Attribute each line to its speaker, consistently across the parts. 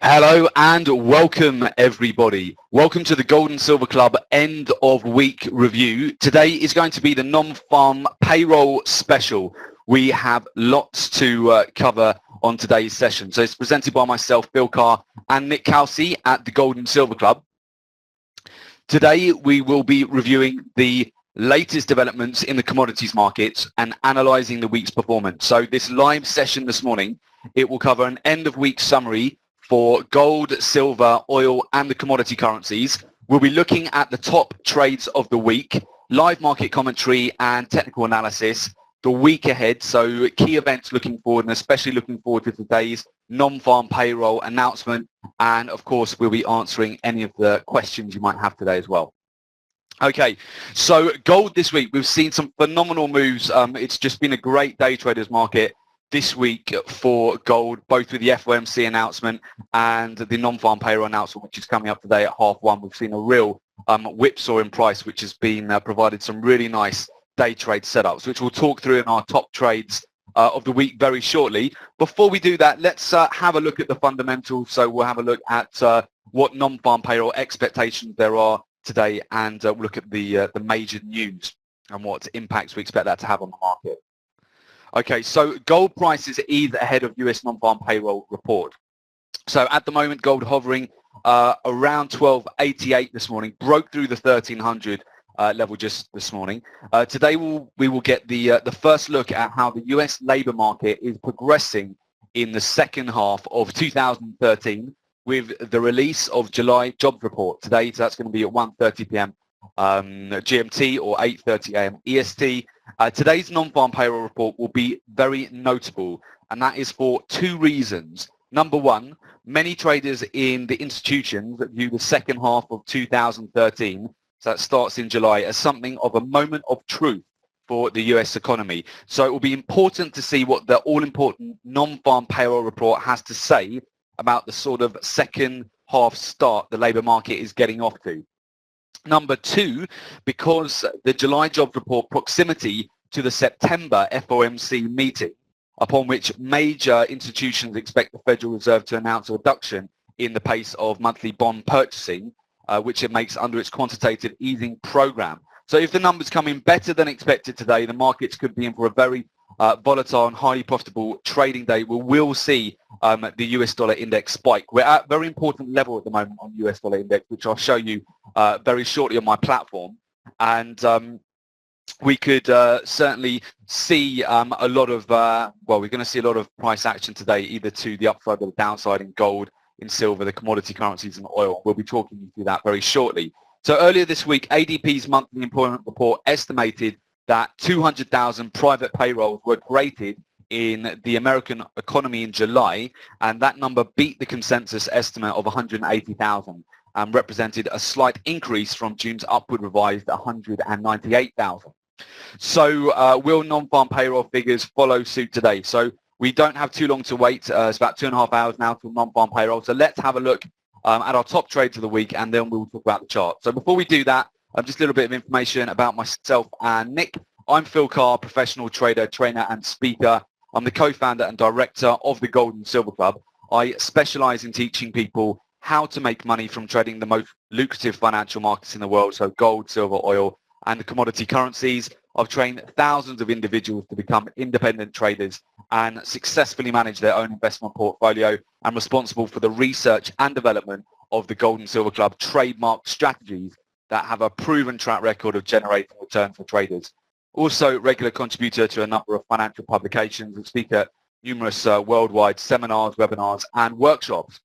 Speaker 1: Hello and welcome everybody. Welcome to the Gold and Silver Club end of week review. Today is going to be the non-farm payroll special. We have lots to cover on today's session. So it's presented by myself, Bill Carr, and Nick Kelsey at the Gold and Silver Club. Today we will be reviewing the latest developments in the commodities markets and analysing the week's performance. So this live session this morning, it will cover an end of week summary for gold, silver, oil, and the commodity currencies. We'll be looking at the top trades of the week, live market commentary and technical analysis, the week ahead, so key events looking forward, and especially looking forward to today's non-farm payroll announcement. And of course, we'll be answering any of the questions you might have today as well. Okay, so gold this week, we've seen some phenomenal moves. It's just been a great day traders market this week for gold, both with the FOMC announcement and the non-farm payroll announcement, which is coming up today at 1:30. We've seen a real whipsaw in price, which has been provided some really nice day trade setups, which we'll talk through in our top trades of the week very shortly. Before we do that, let's have a look at the fundamentals. So we'll have a look at what non-farm payroll expectations there are today, and we'll look at the major news and what impacts we expect that to have on the market. Okay, so gold prices ease ahead of US non-farm payroll report. So at the moment, gold hovering around 1288 this morning, broke through the 1300 level just this morning. Today we will get the first look at how the US labor market is progressing in the second half of 2013 with the release of July jobs report today. So that's going to be at 1:30 p.m. GMT or 8:30 a.m. EST. Today's non-farm payroll report will be very notable, and that is for two reasons. Number one, many traders in the institutions view the second half of 2013, so that starts in July, as something of a moment of truth for the US economy. So it will be important to see what the all-important non-farm payroll report has to say about the sort of second half start the labour market is getting off to. Number two, because the July jobs report proximity to the September FOMC meeting, upon which major institutions expect the Federal Reserve to announce a reduction in the pace of monthly bond purchasing, which it makes under its quantitative easing program. So if the numbers come in better than expected today, the markets could be in for a very volatile and highly profitable trading day. We will see the US dollar index spike. We're at a very important level at the moment on US dollar index, which I'll show you very shortly on my platform. And we could certainly see a lot of, we're going to see a lot of price action today, either to the upside or the downside in gold, in silver, the commodity currencies and oil. We'll be talking you through that very shortly. So earlier this week, ADP's monthly employment report estimated that 200,000 private payrolls were created in the American economy in July, and that number beat the consensus estimate of 180,000 and represented a slight increase from June's upward revised 198,000. So will non-farm payroll figures follow suit today? So we don't have too long to wait. It's about 2.5 hours now till non-farm payroll. So let's have a look at our top trades of the week, and then we'll talk about the chart. So before we do that, just a little bit of information about myself and Nick. I'm Phil Carr, professional trader, trainer and speaker. I'm the co-founder and director of the Gold and Silver Club. I specialize in teaching people how to make money from trading the most lucrative financial markets in the world, so gold, silver, oil, and the commodity currencies. I've trained thousands of individuals to become independent traders and successfully manage their own investment portfolio. I'm responsible for the research and development of the Gold and Silver Club trademark strategies that have a proven track record of generating returns for traders. Also, regular contributor to a number of financial publications and speak at numerous worldwide seminars, webinars, and workshops.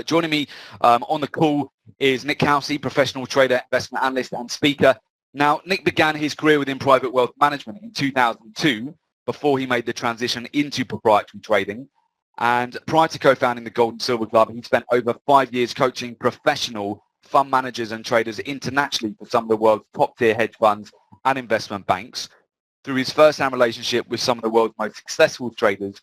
Speaker 1: Joining me on the call is Nick Kelsey, professional trader, investment analyst, and speaker. Now, Nick began his career within private wealth management in 2002 before he made the transition into proprietary trading. And prior to co-founding the Gold and Silver Club, he spent over 5 years coaching professional fund managers and traders internationally for some of the world's top-tier hedge funds and investment banks. Through his first-hand relationship with some of the world's most successful traders,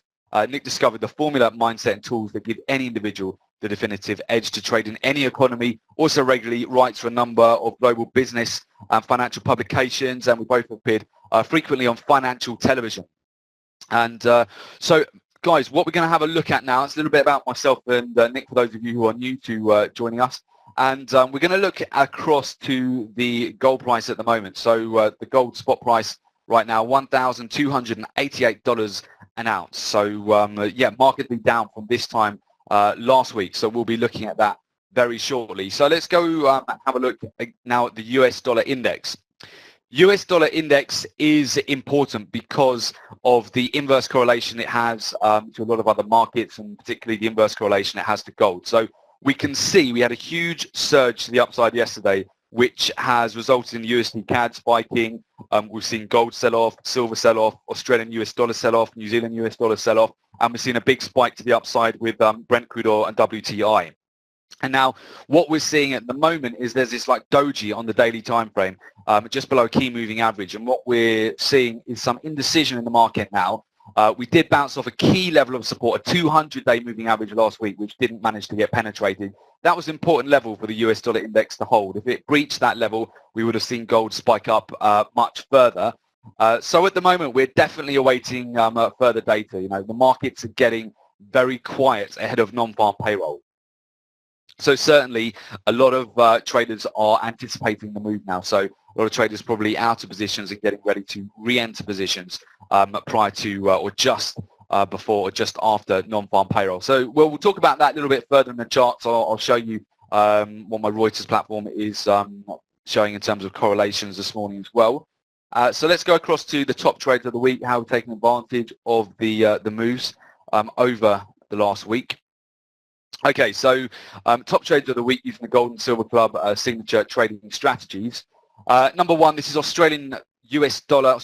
Speaker 1: Nick discovered the formula, mindset, and tools that give any individual the definitive edge to trade in any economy. Also regularly writes for a number of global business and financial publications, and we both appeared frequently on financial television. And so guys, what we're going to have a look at now, it's a little bit about myself and Nick, for those of you who are new to joining us. And we're going to look across to the gold price at the moment. So the gold spot price right now, $1,288 an ounce. So yeah, markedly down from this time last week. So we'll be looking at that very shortly. So let's go and have a look now at the US dollar index. US dollar index is important because of the inverse correlation it has to a lot of other markets, and particularly the inverse correlation it has to gold. So we can see we had a huge surge to the upside yesterday, which has resulted in USD CAD spiking. We've seen gold sell off, silver sell off, Australian US dollar sell off, New Zealand US dollar sell off, and we've seen a big spike to the upside with Brent crude oil and WTI. And now what we're seeing at the moment is there's this like doji on the daily time frame, just below key moving average. And what we're seeing is some indecision in the market now. We did bounce off a key level of support, a 200-day moving average last week, which didn't manage to get penetrated. That was an important level for the US dollar index to hold. If it breached that level, we would have seen gold spike up much further. So at the moment, we're definitely awaiting further data. You know, the markets are getting very quiet ahead of non-farm payroll. So certainly a lot of traders are anticipating the move now. So a lot of traders probably out of positions and getting ready to re-enter positions prior to or just before or just after non-farm payroll. So we'll talk about that a little bit further in the charts. I'll show you what my Reuters platform is showing in terms of correlations this morning as well. So let's go across to the top trades of the week, how we're taking advantage of the moves over the last week. Okay, so top trades of the week using the Gold and Silver Club signature trading strategies. Number one, this is Australian dollar, US dollar.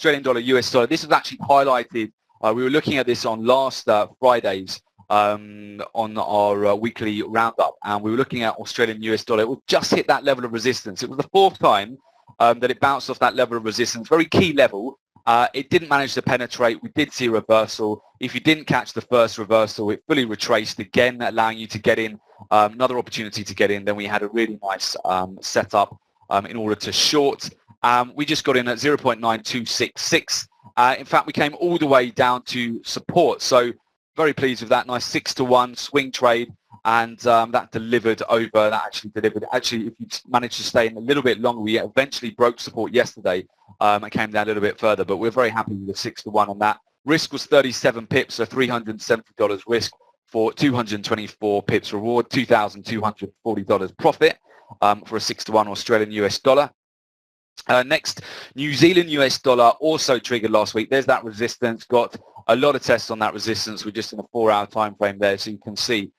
Speaker 1: This was actually highlighted. We were looking at this on last Fridays on our weekly roundup, and we were looking at Australian US dollar. It would just hit that level of resistance. It was the fourth time that it bounced off that level of resistance, very key level. It didn't manage to penetrate. We did see a reversal. If you didn't catch the first reversal, it fully retraced again, allowing you to get in, another opportunity to get in. Then we had a really nice setup in order to short. We just got in at 0.9266. In fact, we came all the way down to support. So very pleased with that. Nice 6-to-1 swing trade. And that delivered over, that actually delivered. Actually, if you managed to stay in a little bit longer, we eventually broke support yesterday and came down a little bit further. But we're very happy with the 6-to-1 on that. Risk was 37 pips, so $370 risk for 224 pips reward, $2,240 profit for a 6-to-1 Australian US dollar. Next, New Zealand US dollar also triggered last week. There's that resistance. Got a lot of tests on that resistance. We're just in a 4-hour time frame there, so you can see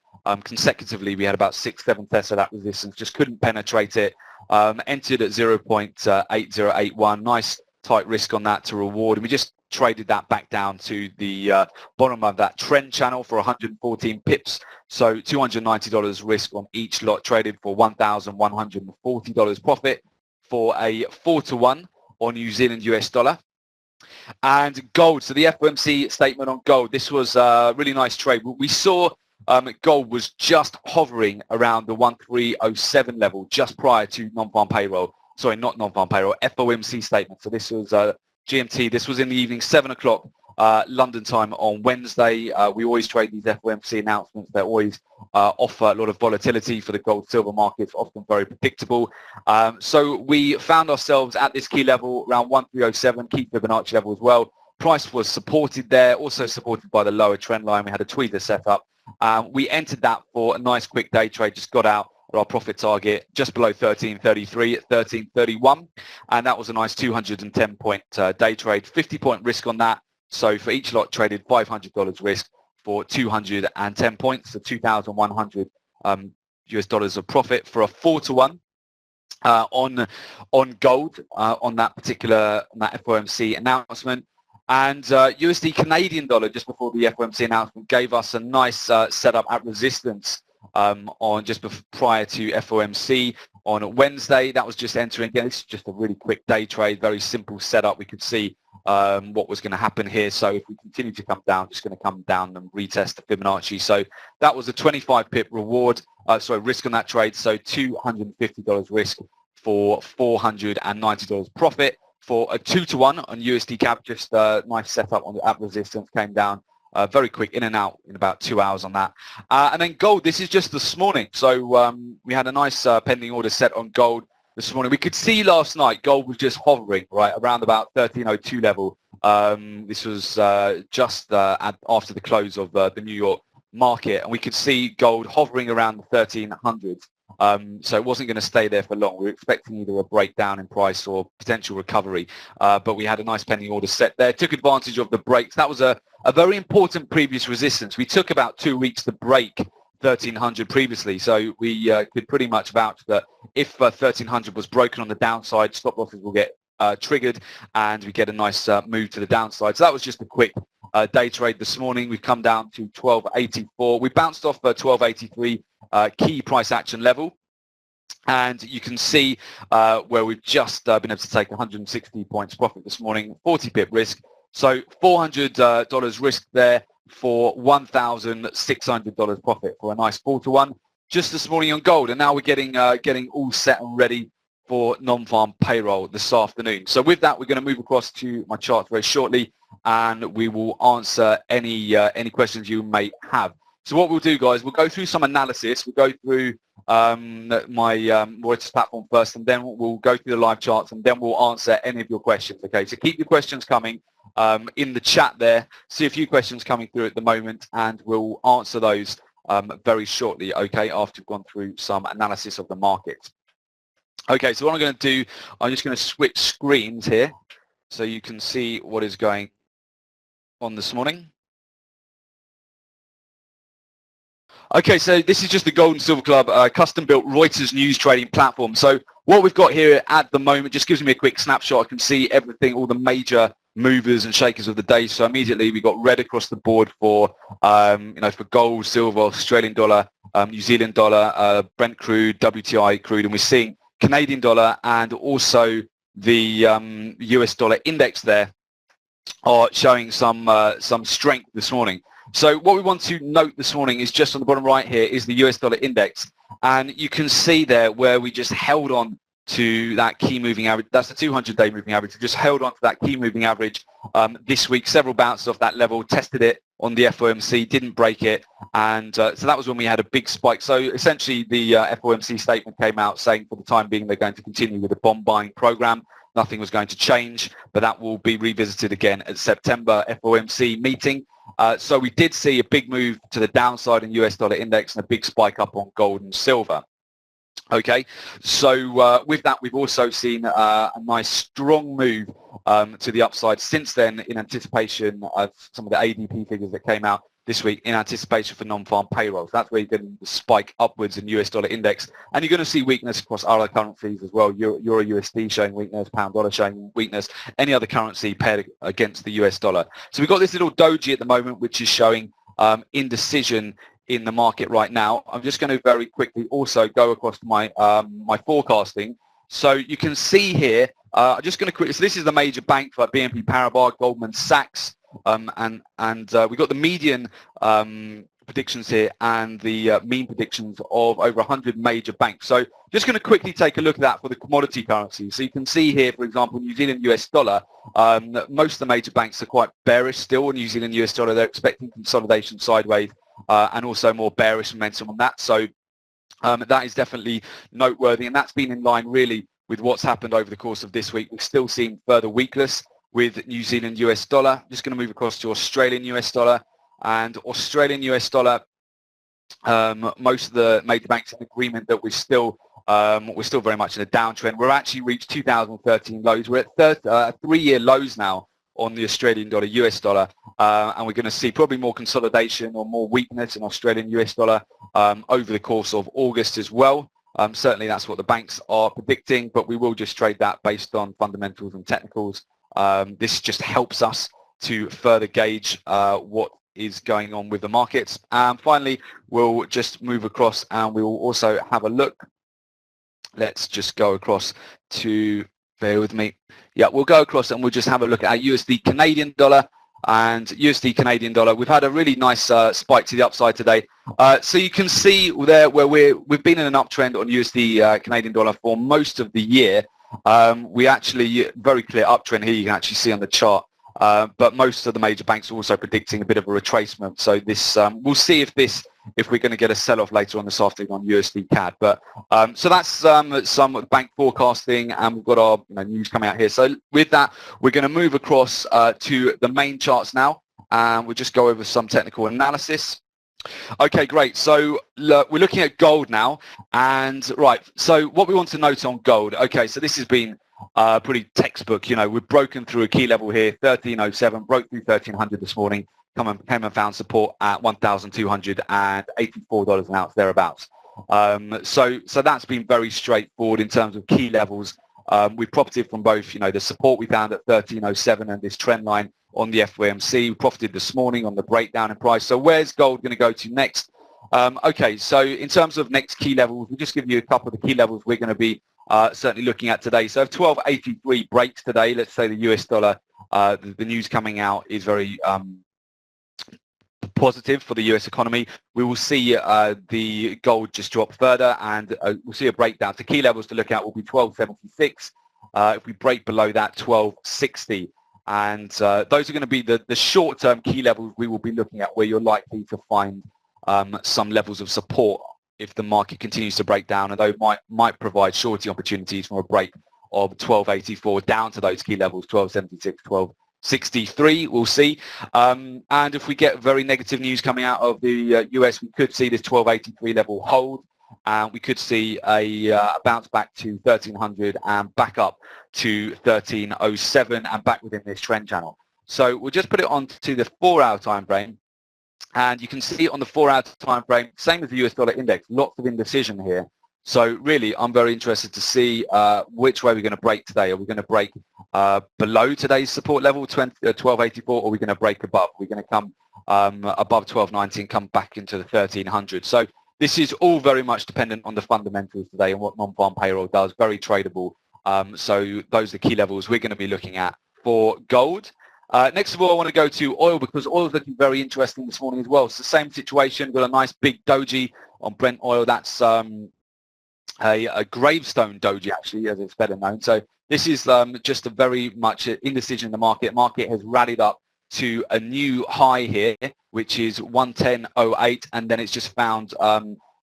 Speaker 1: consecutively we had about 6-7 tests of that resistance. Just couldn't penetrate it. Entered at 0.8081. Nice tight risk on that to reward, and we just traded that back down to the bottom of that trend channel for 114 pips. So $290 risk on each lot, traded for $1,140 profit for a 4-to-1 on New Zealand US dollar. And gold, so the FOMC statement on gold, this was a really nice trade. We saw gold was just hovering around the 1307 level just prior to non-farm payroll. Sorry, not non-farm payroll, FOMC statement. So this was GMT. This was in the evening, 7 o'clock London time on Wednesday. We always trade these FOMC announcements. They always offer a lot of volatility for the gold silver markets, often very predictable. So we found ourselves at this key level around 1307, key Fibonacci level as well. Price was supported there, also supported by the lower trend line. We had a tweezer set up. We entered that for a nice quick day trade, just got out at our profit target just below 1333 at 1331, and that was a nice 210 point day trade, 50 point risk on that. So for each lot traded $500 risk for 210 points, so 2,100 US dollars of profit for a 4-to-1 on gold on that FOMC announcement. And USD Canadian dollar, just before the FOMC announcement, gave us a nice setup at resistance on just prior to FOMC on Wednesday. That was just entering. Again, this is just a really quick day trade, very simple setup. We could see what was going to happen here. So if we continue to come down, just going to come down and retest the Fibonacci. So that was a 25 pip reward, risk on that trade. So $250 risk for $490 profit for a 2-to-1 on USD CAD. Just a nice setup on at resistance, came down very quick in and out in about 2 hours on that. And then gold, this is just this morning. So we had a nice pending order set on gold this morning. We could see last night gold was just hovering right around about 1302 level. This was just after the close of the New York market, and we could see gold hovering around the 1300s. So it wasn't going to stay there for long. We were expecting either a breakdown in price or potential recovery, but we had a nice pending order set there. Took advantage of the breaks. That was a very important previous resistance. We took about 2 weeks to break 1300 previously, so we could pretty much vouch that if 1300 was broken on the downside, stop losses will get triggered and we get a nice move to the downside. So that was just a quick day trade this morning. We've come down to 1284. We bounced off 1283 key price action level, and you can see where we've just been able to take 160 points profit this morning, 40 pip risk. So $400 risk there for $1,600 profit for a nice 4-to-1 just this morning on gold. And now we're getting all set and ready for non-farm payroll this afternoon. So with that, we're going to move across to my chart very shortly, and we will answer any questions you may have. So what we'll do, guys, we'll go through some analysis. We'll go through my Reuters platform first, and then we'll go through the live charts, and then we'll answer any of your questions. Okay, so keep your questions coming in the chat there. See a few questions coming through at the moment, and we'll answer those very shortly, okay, after we've gone through some analysis of the market. Okay, so what I'm going to do, I'm just going to switch screens here so you can see what is going on this morning. Okay, so this is just the Gold and Silver Club custom-built Reuters news trading platform. So what we've got here at the moment just gives me a quick snapshot. I can see everything, all the major movers and shakers of the day. So immediately we got red across the board for for gold, silver, Australian dollar, New Zealand dollar, Brent crude, WTI crude, and we're seeing Canadian dollar and also the US dollar index there are showing some strength this morning. So what we want to note this morning is just on the bottom right here is the US dollar index, and you can see there where we just held on to that key moving average. That's the 200-day moving average. We just held on to that key moving average this week. Several bounces off that level, tested it on the FOMC, didn't break it, and so that was when we had a big spike. So essentially the FOMC statement came out saying for the time being they're going to continue with the bond buying program. Nothing was going to change, but that will be revisited again at September FOMC meeting. So we did see a big move to the downside in US dollar index and a big spike up on gold and silver. Okay, so with that, we've also seen a nice strong move to the upside since then in anticipation of some of the ADP figures that came out this week in anticipation for non-farm payrolls. That's where you're getting the spike upwards in US dollar index. And you're going to see weakness across other currencies as well. Euro USD showing weakness, pound dollar showing weakness, any other currency paired against the US dollar. So we've got this little doji at the moment, which is showing indecision in the market right now. I'm just going to very quickly also go across to my my forecasting. So you can see here, I'm just going to quickly, so this is the major banks like BNP Paribas, Goldman Sachs, and we've got the median predictions here and the mean predictions of over 100 major banks. So just going to quickly take a look at that for the commodity currencies. So you can see here, for example, New Zealand US dollar, most of the major banks are quite bearish still. New Zealand US dollar, they're expecting consolidation sideways and also more bearish momentum on that. So that is definitely noteworthy, and that's been in line really with what's happened over the course of this week. We've still seen further weakness with New Zealand US dollar. Just going to move across to Australian US dollar. And Australian US dollar, most of the major banks in agreement that we're still very much in a downtrend. We've actually reached 2013 lows. We're at 3-year lows now on the Australian dollar, US dollar, and we're going to see probably more consolidation or more weakness in Australian US dollar over the course of August as well. Certainly that's what the banks are predicting, but we will just trade that based on fundamentals and technicals. This just helps us to further gauge what is going on with the markets. And finally, we'll just move across and we will also have a look. Let's just go across to, bear with me. Yeah, we'll go across and we'll just have a look at our USD Canadian dollar and USD Canadian dollar. We've had a really nice spike to the upside today. So you can see there where we've been in an uptrend on USD Canadian dollar for most of the year. We actually, very clear uptrend here, you can actually see on the chart. but most of the major banks are also predicting a bit of a retracement. So this, we'll see if we're going to get a sell-off later on this afternoon on USD CAD. But so that's some bank forecasting, and we've got our news coming out here. So with that, we're going to move across to the main charts now, and we'll just go over some technical analysis. Okay, great. So we're looking at gold now, and right. So what we want to note on gold. Okay, so this has been pretty textbook. We've broken through a key level here, 1307, broke through 1300 this morning, came and found support at $1,284 an ounce, thereabouts. So that's been very straightforward in terms of key levels. We've profited from both, the support we found at 1307 and this trend line on the FOMC. We profited this morning on the breakdown in price. So where's gold going to go to next? Okay, so in terms of next key levels, we'll just give you a couple of the key levels we're going to be certainly looking at today. So if 1283 breaks today, let's say the US dollar, the news coming out is very positive for the US economy, we will see the gold just drop further, and we'll see a breakdown. So key levels to look at will be 1276. If we break below that, 1260. And those are going to be the short-term key levels we will be looking at, where you're likely to find some levels of support if the market continues to break down, and those might provide shorting opportunities from a break of 1284 down to those key levels, 1276, 1263, we'll see. And if we get very negative news coming out of the US, we could see this 1283 level hold, and we could see a bounce back to 1300 and back up to 1307 and back within this trend channel. So we'll just put it on to the 4-hour time frame. And you can see on the 4-hour time frame, same as the US dollar index, lots of indecision here. So really, I'm very interested to see which way we're going to break today. Are we going to break below today's support level, 1284, or are we going to break above? We're going to come above 1290 and come back into the 1300. So this is all very much dependent on the fundamentals today and what non-farm payroll does, very tradable. So those are the key levels we're going to be looking at for gold. Next of all, I want to go to oil, because oil is looking very interesting this morning as well. It's the same situation. We've got a nice big doji on Brent oil. That's a gravestone doji, actually, as it's better known. So this is just a very much indecision in the market. Market has rallied up to a new high here, which is 110.08, and then it's just found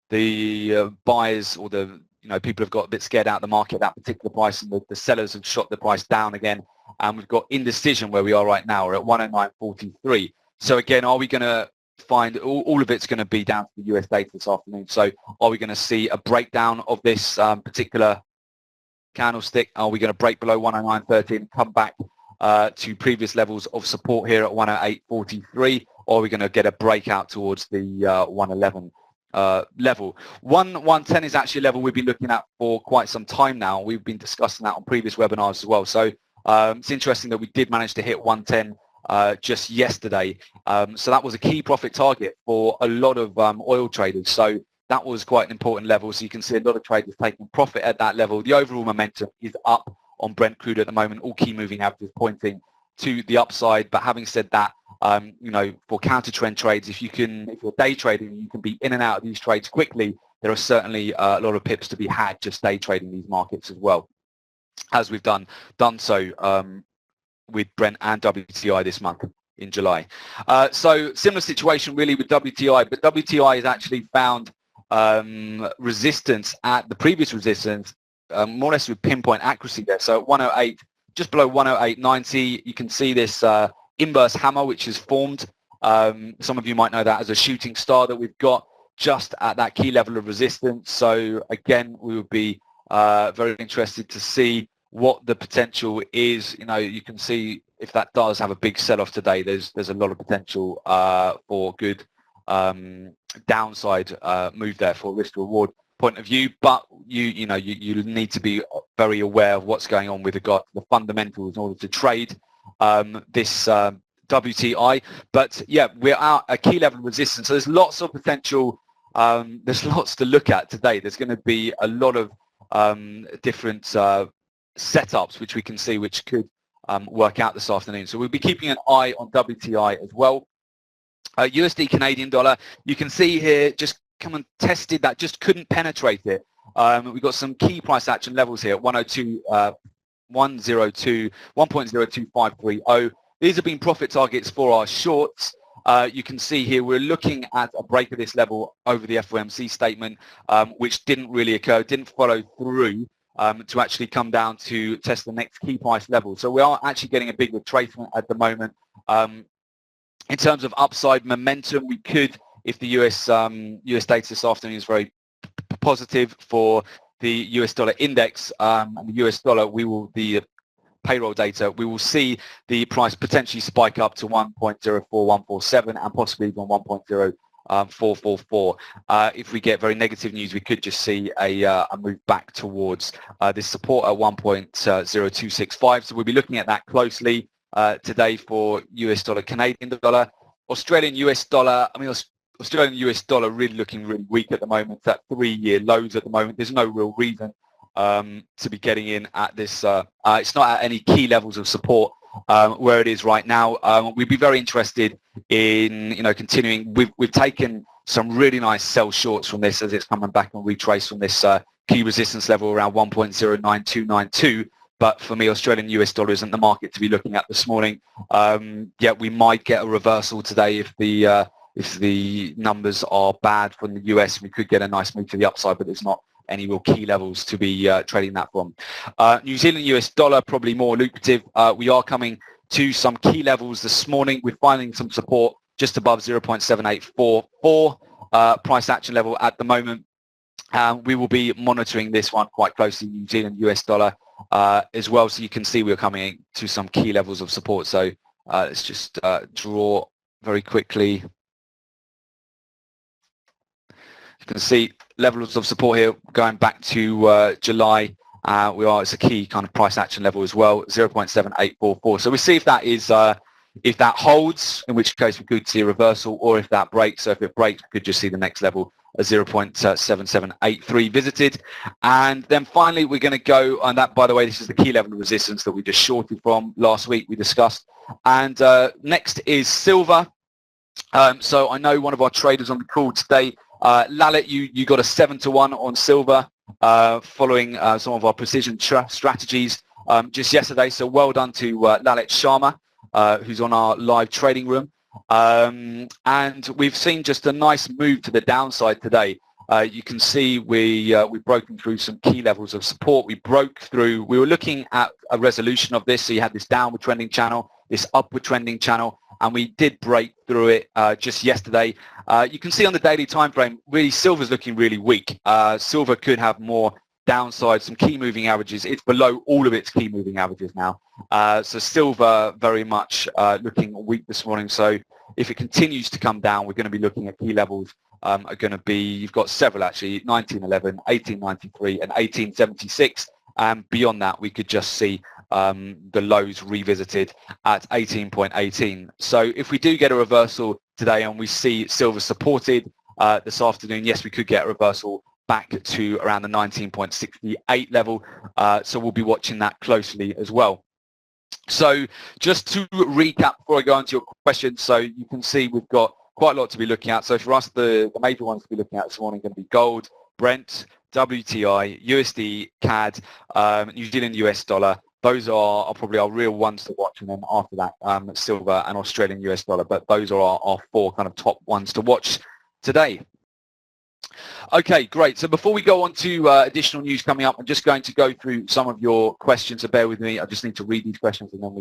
Speaker 1: the buyers, or the people have got a bit scared out of the market at that particular price, and the sellers have shot the price down again. And we've got indecision where we are right now. We're at 109.43. So again, are we going to find all of it's going to be down to the US data this afternoon? So are we going to see a breakdown of this particular candlestick? Are we going to break below 109.13 and come back to previous levels of support here at 108.43? Or are we going to get a breakout towards the 111 level? 110 is actually a level we've been looking at for quite some time now. We've been discussing that on previous webinars as well. So it's interesting that we did manage to hit 110 just yesterday. So that was a key profit target for a lot of oil traders. So that was quite an important level. So you can see a lot of traders taking profit at that level. The overall momentum is up on Brent crude at the moment. All key moving averages pointing to the upside. But having said that, for counter trend trades, if you're day trading, you can be in and out of these trades quickly. There are certainly a lot of pips to be had just day trading these markets as well, as we've done so with Brent and WTI this month in July. So similar situation really with WTI, but WTI has actually found resistance at the previous resistance, more or less with pinpoint accuracy there. So at 108, just below 108.90, you can see this inverse hammer which is formed. Some of you might know that as a shooting star that we've got just at that key level of resistance. So again, we would be very interested to see what the potential is. You can see if that does have a big sell-off today, there's a lot of potential for good downside move there for risk to reward point of view. But you need to be very aware of what's going on with regard to the fundamentals in order to trade this WTI. But yeah, we're at a key level of resistance. So there's lots of potential. There's lots to look at today. There's going to be a lot of different setups which we can see which could work out this afternoon. So we'll be keeping an eye on WTI as well. USD Canadian dollar, you can see here, just come and tested that, just couldn't penetrate it. We've got some key price action levels here at 102, 102, 1.02530. These have been profit targets for our shorts. You can see here we're looking at a break of this level over the FOMC statement, which didn't really occur, didn't follow through to actually come down to test the next key price level. So we are actually getting a big retracement at the moment. In terms of upside momentum, we could, if the US data this afternoon is very positive for the US dollar index and the US dollar, the payroll data, we will see the price potentially spike up to 1.04147 and possibly even 1.0444. If we get very negative news, we could just see a move back towards this support at 1.0265. So we'll be looking at that closely today for US dollar, Canadian dollar, Australian US dollar. I mean, Australian US dollar really looking really weak at the moment. It's at 3-year lows at the moment. There's no real reason to be getting in at this. It's not at any key levels of support where it is right now. We'd be very interested in continuing. We've taken some really nice sell shorts from this as it's coming back and retraced from this key resistance level around 1.09292. But for me, Australian US dollar isn't the market to be looking at this morning. Yeah, we might get a reversal today if the numbers are bad from the US. We could get a nice move to the upside, but there's not any real key levels to be trading that from. New Zealand US dollar, probably more lucrative. We are coming to some key levels this morning. We're finding some support just above 0.7844 price action level at the moment. We will be monitoring this one quite closely, New Zealand US dollar as well. So you can see we're coming to some key levels of support. So let's just draw very quickly. You can see levels of support here going back to July. It's a key kind of price action level as well, 0.7844. So we see if that is if that holds, in which case we could see a reversal, or if that breaks. So if it breaks, we could just see the next level at 0.7783 visited. And then finally, we're going to go on that. By the way, this is the key level of resistance that we just shorted from last week. We discussed. And next is silver. So I know one of our traders on the call today, Lalit, you got a 7-to-1 on silver following some of our precision strategies just yesterday. So well done to Lalit Sharma, who's on our live trading room. And we've seen just a nice move to the downside today. You can see we've broken through some key levels of support. We were looking at a resolution of this. So you had this downward trending channel, this upward trending channel, and we did break through it just yesterday. You can see on the daily time frame, really silver's looking really weak. Silver could have more downside, some key moving averages. It's below all of its key moving averages now. So silver very much looking weak this morning. So if it continues to come down, we're going to be looking at key levels are going to be, you've got several actually, 1911, 1893 and 1876. And beyond that, we could just see the lows revisited at 18.18. So if we do get a reversal today and we see silver supported this afternoon, yes, we could get a reversal back to around the 19.68 level. So we'll be watching that closely as well. So just to recap before I go on to your question, so you can see we've got quite a lot to be looking at. So for us, the major ones to be looking at this morning are going to be gold, Brent, WTI, USD, CAD, New Zealand US dollar. Those are probably our real ones to watch, and then after that, silver and Australian US dollar. But those are our four kind of top ones to watch today. Okay, great. So before we go on to additional news coming up, I'm just going to go through some of your questions. So bear with me. I just need to read these questions, and then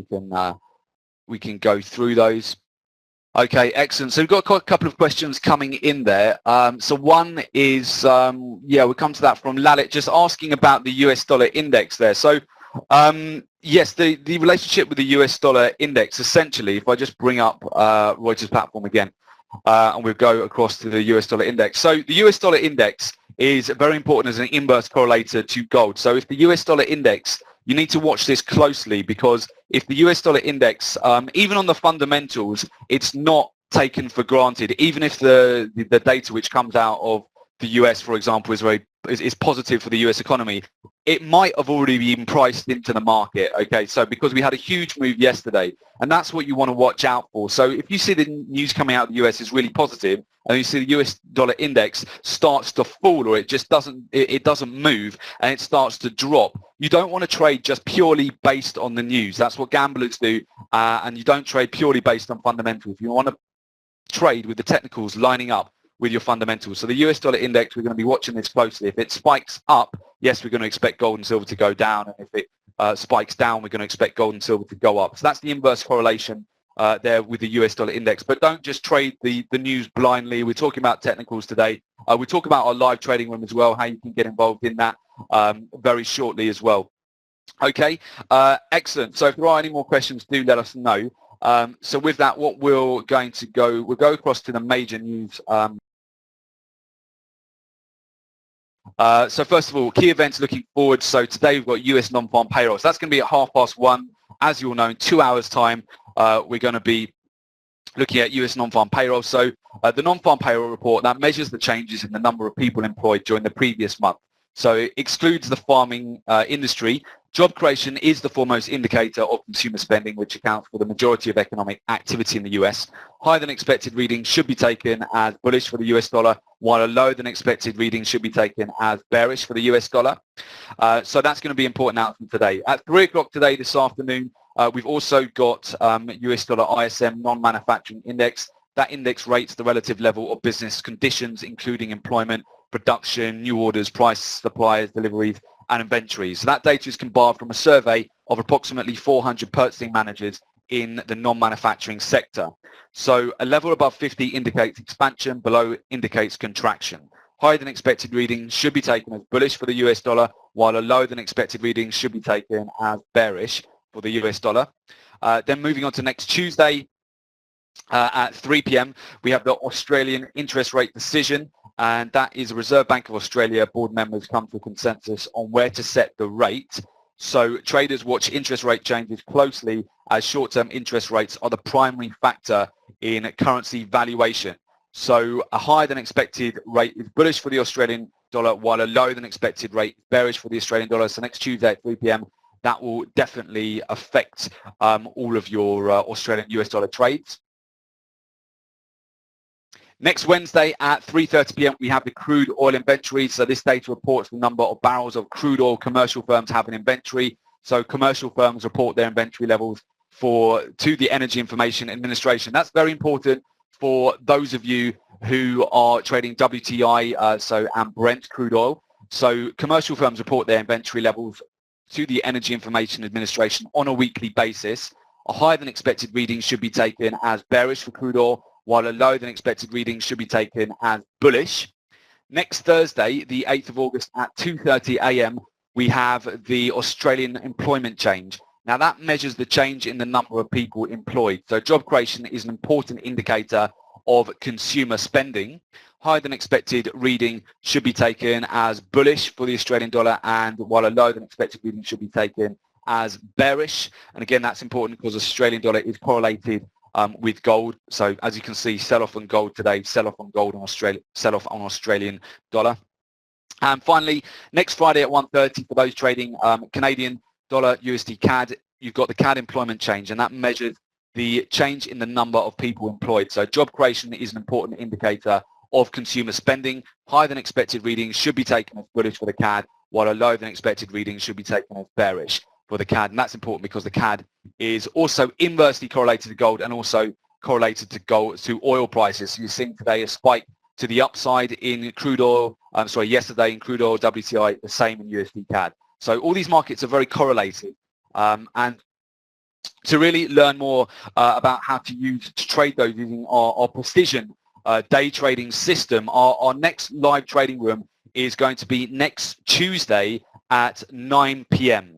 Speaker 1: we can go through those. Okay, excellent. So we've got a couple of questions coming in there. So one is, we'll come to that from Lalit, just asking about the US dollar index there. So yes, the relationship with the US dollar index, essentially, if I just bring up Reuters platform again, and we'll go across to the US dollar index. So the US dollar index is very important as an inverse correlator to gold. So if the US dollar index, you need to watch this closely, because if the US dollar index, even on the fundamentals, it's not taken for granted. Even if the data which comes out of the US, for example, is very is positive for the US economy, it might have already been priced into the market. Okay, so because we had a huge move yesterday, and that's what you want to watch out for. So if you see the news coming out of the US is really positive, and you see the US dollar index starts to fall, or it just doesn't move, and it starts to drop, you don't want to trade just purely based on the news. That's what gamblers do, and you don't trade purely based on fundamentals. You want to trade with the technicals lining up with your fundamentals. So the US dollar index, we're going to be watching this closely. If it spikes up, yes, we're going to expect gold and silver to go down. And if it spikes down, we're going to expect gold and silver to go up. So that's the inverse correlation there with the US dollar index. But don't just trade the news blindly. We're talking about technicals today. We talk about our live trading room as well, how you can get involved in that very shortly as well. Okay, excellent. So if there are any more questions, do let us know. So with that, what we'll go across to the major news. So first of all, key events looking forward. So today we've got US non-farm payroll. So that's going to be at 1:30. As you all know, in 2 hours time, we're going to be looking at US non-farm payroll. So the non-farm payroll report, that measures the changes in the number of people employed during the previous month. So it excludes the farming industry. Job creation is the foremost indicator of consumer spending, which accounts for the majority of economic activity in the US. Higher than expected readings should be taken as bullish for the US dollar, while a lower than expected reading should be taken as bearish for the US dollar. So that's going to be an important announcement today. At 3 o'clock today, this afternoon, we've also got US dollar ISM non-manufacturing index. That index rates the relative level of business conditions, including employment, production, new orders, price, suppliers, deliveries, and inventories. So that data is compiled from a survey of approximately 400 purchasing managers in the non-manufacturing sector. So a level above 50 indicates expansion, below indicates contraction. Higher than expected readings should be taken as bullish for the US dollar, while a lower than expected reading should be taken as bearish for the US dollar. Then moving on to next Tuesday, at 3 p.m. we have the Australian interest rate decision, and that is the Reserve Bank of Australia board members come to a consensus on where to set the rate. So traders watch interest rate changes closely, as short-term interest rates are the primary factor in currency valuation. So a higher than expected rate is bullish for the Australian dollar, while a lower than expected rate is bearish for the Australian dollar. So next Tuesday at 3 p.m. that will definitely affect all of your Australian US dollar trades. Next Wednesday at 3:30 p.m. we have the crude oil inventory. So this data reports the number of barrels of crude oil commercial firms have in inventory. So commercial firms report their inventory levels to the Energy Information Administration. That's very important for those of you who are trading WTI and Brent crude oil. So commercial firms report their inventory levels to the Energy Information Administration on a weekly basis. A higher than expected reading should be taken as bearish for crude oil, while a lower than expected reading should be taken as bullish. Next Thursday, the 8th of August at 2:30 a.m., we have the Australian employment change. Now that measures the change in the number of people employed. So job creation is an important indicator of consumer spending. Higher than expected reading should be taken as bullish for the Australian dollar, and while a lower than expected reading should be taken as bearish. And again, that's important because the Australian dollar is correlated with gold. So as you can see, sell off on gold today, sell off on gold on Australia, sell off on Australian dollar. And finally, next Friday at 1:30 for those trading Canadian dollar USD CAD, you've got the CAD employment change, and that measures the change in the number of people employed. So job creation is an important indicator of consumer spending. Higher than expected readings should be taken as bullish for the CAD, while a lower than expected reading should be taken as bearish for the CAD. And that's important because the CAD is also inversely correlated to gold and also correlated to oil prices. So you're seeing today a spike to the upside in crude oil, yesterday in crude oil, WTI, the same in USD CAD. So all these markets are very correlated. And to really learn more about how to trade those using our precision day trading system, our next live trading room is going to be next Tuesday at 9 p.m.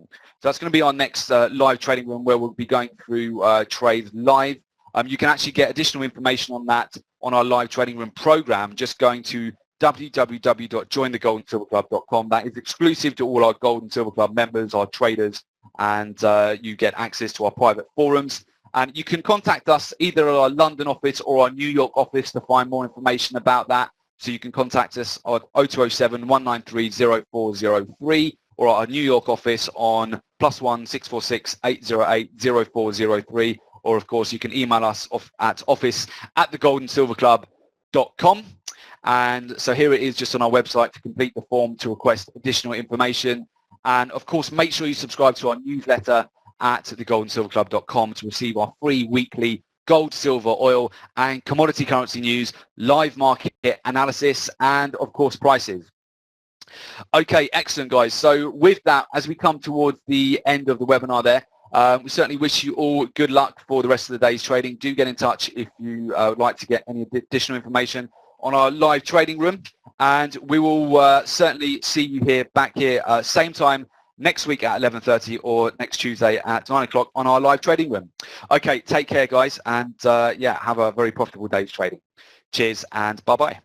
Speaker 1: So that's going to be our next live trading room where we'll be going through trades live. You can actually get additional information on that on our live trading room program, just going to www.jointhegoldandsilverclub.com. That is exclusive to all our Gold and Silver Club members, our traders, and you get access to our private forums. And you can contact us either at our London office or our New York office to find more information about that. So you can contact us on 0207 193 0403 or our New York office on +1 646 808 0403. Or of course you can email us at office@thegoldensilverclub.com. And so here it is just on our website to complete the form to request additional information. And of course, make sure you subscribe to our newsletter at thegoldensilverclub.com to receive our free weekly gold, silver, oil, and commodity currency news, live market analysis, and of course, prices. Okay, excellent, guys. So with that, as we come towards the end of the webinar there, we certainly wish you all good luck for the rest of the day's trading. Do get in touch if you would like to get any additional information on our live trading room, and we will certainly see you back here same time next week at 11:30 or next Tuesday at 9 o'clock on our live trading room. Okay, take care, guys, and yeah, have a very profitable day's trading. Cheers and bye-bye.